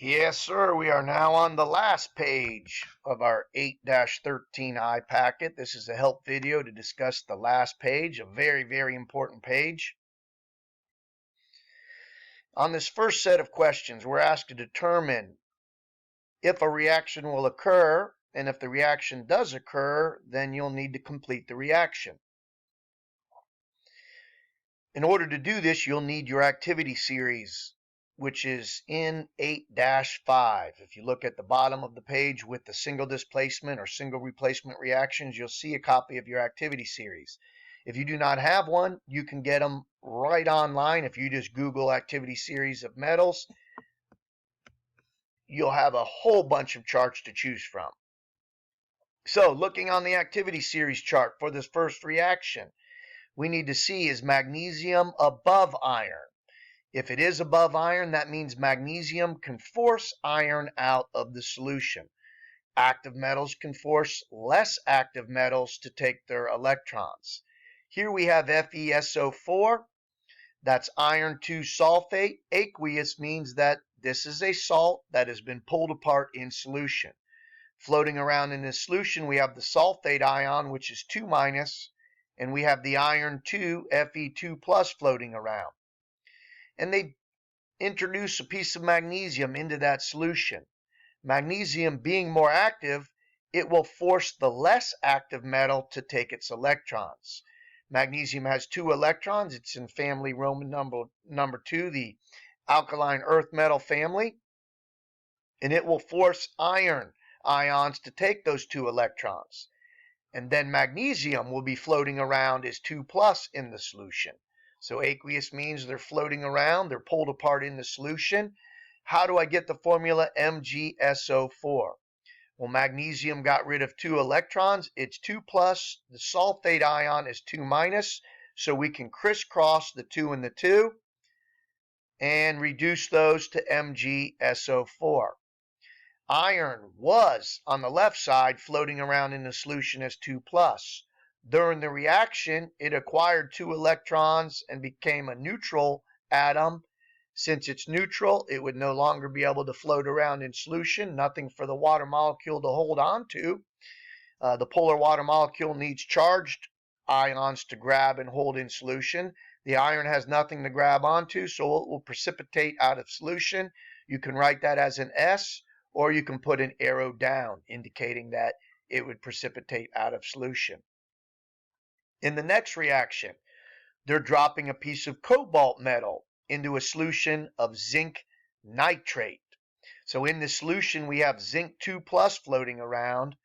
Yes, sir. We are now on the last page of our 8-13I packet. This is a help video to discuss the last page, a very, very important page. On this first set of questions, we're asked to determine if a reaction will occur, and if the reaction does occur, then you'll need to complete the reaction. In order to do this, you'll need your activity series, which is in 8-5. If you look at the bottom of the page with the single displacement or single replacement reactions, you'll see a copy of your activity series. If you do not have one, you can get them right online. If you just Google activity series of metals, you'll have a whole bunch of charts to choose from. So looking on the activity series chart for this first reaction, we need to see, is magnesium above iron? If it is above iron, that means magnesium can force iron out of the solution. Active metals can force less active metals to take their electrons. Here we have FeSO4, that's iron 2 sulfate. Aqueous means that this is a salt that has been pulled apart in solution. Floating around in this solution, we have the sulfate ion, which is 2 minus, and we have the iron 2, Fe2 plus floating around. And they introduce a piece of magnesium into that solution. Magnesium being more active, it will force the less active metal to take its electrons. Magnesium has 2 electrons. It's in family Roman number 2, the alkaline earth metal family. And it will force iron ions to take those 2 electrons. And then magnesium will be floating around as 2 plus in the solution. So aqueous means they're floating around, they're pulled apart in the solution. How do I get the formula MgSO4? Well, magnesium got rid of 2 electrons. It's 2 plus. The sulfate ion is 2 minus. So we can crisscross the 2 and the 2 and reduce those to MgSO4. Iron was on the left side floating around in the solution as 2 plus. During the reaction, it acquired 2 electrons and became a neutral atom. Since it's neutral, it would no longer be able to float around in solution, nothing for the water molecule to hold on to. The polar water molecule needs charged ions to grab and hold in solution. The iron has nothing to grab onto, so it will precipitate out of solution. You can write that as an S, or you can put an arrow down indicating that it would precipitate out of solution. In the next reaction, they're dropping a piece of cobalt metal into a solution of zinc nitrate. So in this solution, we have zinc 2 plus floating around.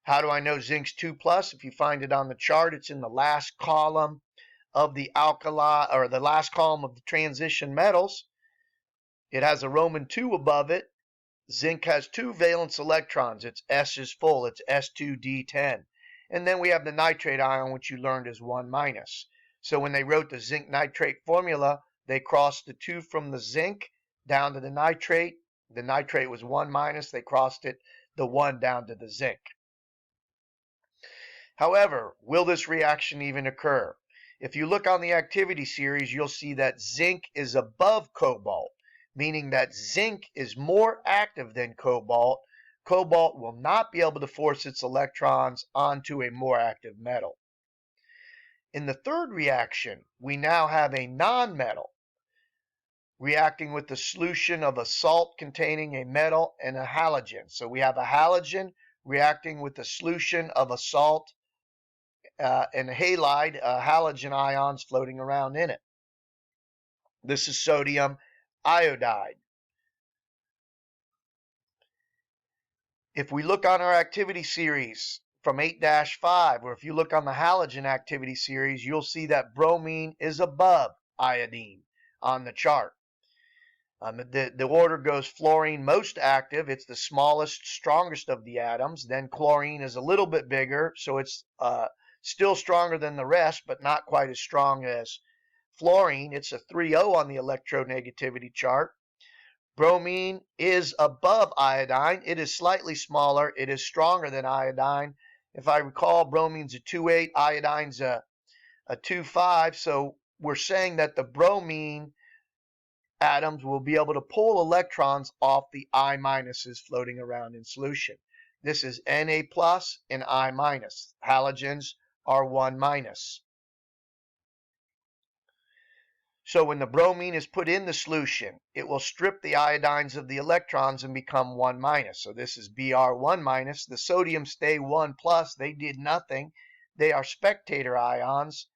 How do I know zinc's 2 plus? If you find it on the chart, it's in the last column of the alkali, or the last column of the transition metals. It has a Roman 2 above it. Zinc has 2 valence electrons. Its S is full. It's S2D10. And then we have the nitrate ion, which you learned is 1 minus. So when they wrote the zinc nitrate formula, they crossed the 2 from the zinc down to the nitrate. The nitrate was 1 minus. They crossed it, the 1 down to the zinc. However, will this reaction even occur? If you look on the activity series, you'll see that zinc is above cobalt, meaning that zinc is more active than cobalt. Cobalt will not be able to force its electrons onto a more active metal. In the third reaction, we now have a nonmetal reacting with the solution of a salt containing a metal and a halogen. So we have a halogen reacting with the solution of a salt and halide, halogen ions floating around in it. This is sodium iodide. If we look on our activity series from 8-5, or if you look on the halogen activity series, you'll see that bromine is above iodine on the chart. The order goes fluorine most active. It's the smallest, strongest of the atoms. Then chlorine is a little bit bigger, so it's still stronger than the rest, but not quite as strong as fluorine. It's a 3O on the electronegativity chart. Bromine is above iodine. It is slightly smaller. It is stronger than iodine. If I recall, bromine's a 2.8, iodine's a 2.5. So we're saying that the bromine atoms will be able to pull electrons off the I minuses floating around in solution. This is Na plus and I minus. Halogens are 1 minus. So when the bromine is put in the solution, it will strip the iodines of the electrons and become 1 minus. So this is Br1 minus. The sodium stay 1 plus. They did nothing. They are spectator ions.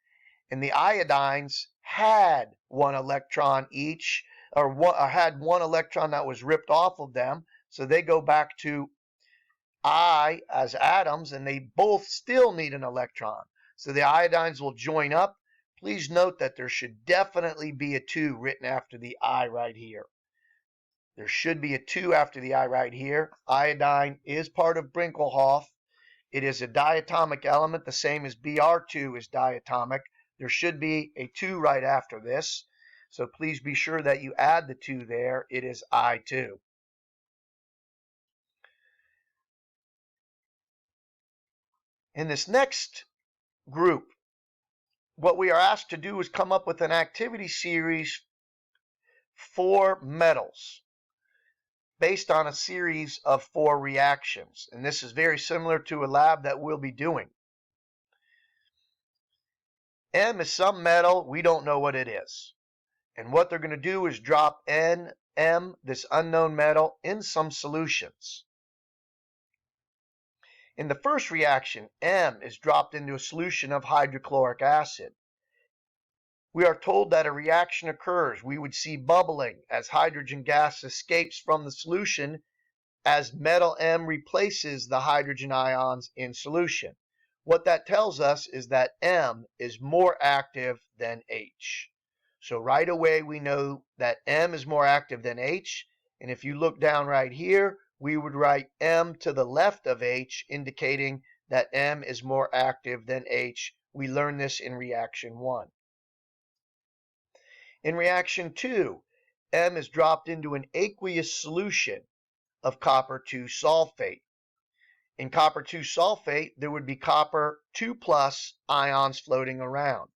And the iodines had 1 electron each, or had 1 electron that was ripped off of them. So they go back to I as atoms, and they both still need an electron. So the iodines will join up. Please note that there should definitely be a 2 written after the I right here. There should be a 2 after the I right here. Iodine is part of Brinkelhoff. It is a diatomic element, the same as Br2 is diatomic. There should be a 2 right after this. So please be sure that you add the 2 there. It is I2. In this next group, what we are asked to do is come up with an activity series for metals based on a series of 4 reactions. And this is very similar to a lab that we'll be doing. M is some metal, we don't know what it is. And what they're going to do is drop N, M, this unknown metal, in some solutions. In the first reaction, M is dropped into a solution of hydrochloric acid. We are told that a reaction occurs. We would see bubbling as hydrogen gas escapes from the solution as metal M replaces the hydrogen ions in solution. What that tells us is that M is more active than H. So right away we know that M is more active than H. And if you look down right here, we would write M to the left of H, indicating that M is more active than H. We learned this in reaction 1. In reaction 2, M is dropped into an aqueous solution of copper 2 sulfate. In copper 2 sulfate, there would be copper 2 plus ions floating around.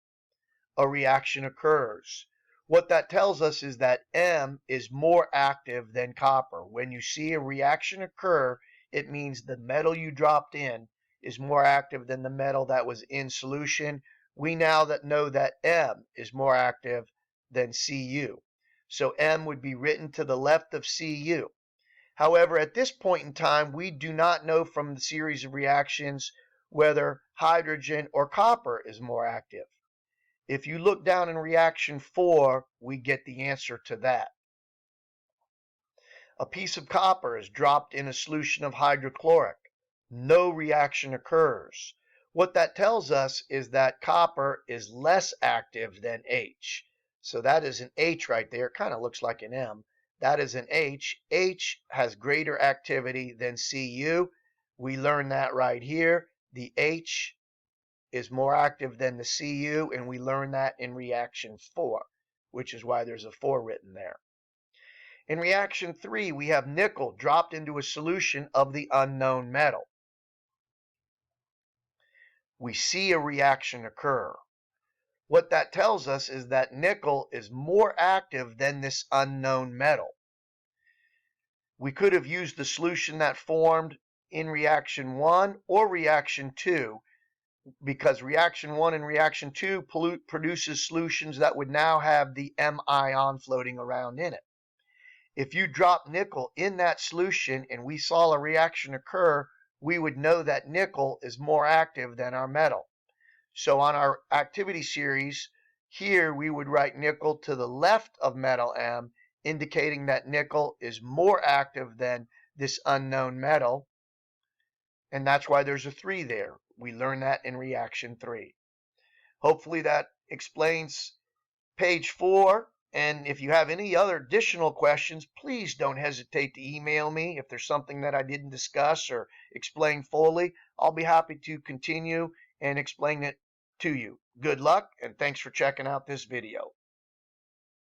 A reaction occurs. What that tells us is that M is more active than copper. When you see a reaction occur, it means the metal you dropped in is more active than the metal that was in solution. We now know that M is more active than Cu. So M would be written to the left of Cu. However, at this point in time, we do not know from the series of reactions whether hydrogen or copper is more active. If you look down in reaction 4, we get the answer to that. A piece of copper is dropped in a solution of hydrochloric. No reaction occurs. What that tells us is that copper is less active than H. So that is an H right there. It kind of looks like an M. That is an H. H has greater activity than Cu. We learn that right here. The H is more active than the Cu, and we learn that in reaction 4, which is why there's a 4 written there. In reaction 3, we have nickel dropped into a solution of the unknown metal. We see a reaction occur. What that tells us is that nickel is more active than this unknown metal. We could have used the solution that formed in reaction 1 or reaction 2, because reaction 1 and reaction 2 produces solutions that would now have the M ion floating around in it. If you drop nickel in that solution and we saw a reaction occur, we would know that nickel is more active than our metal. So on our activity series, here we would write nickel to the left of metal M, indicating that nickel is more active than this unknown metal. And that's why there's a 3 there. We learned that in reaction 3. Hopefully that explains page 4. And if you have any other additional questions, please don't hesitate to email me. If there's something that I didn't discuss or explain fully, I'll be happy to continue and explain it to you. Good luck, and thanks for checking out this video.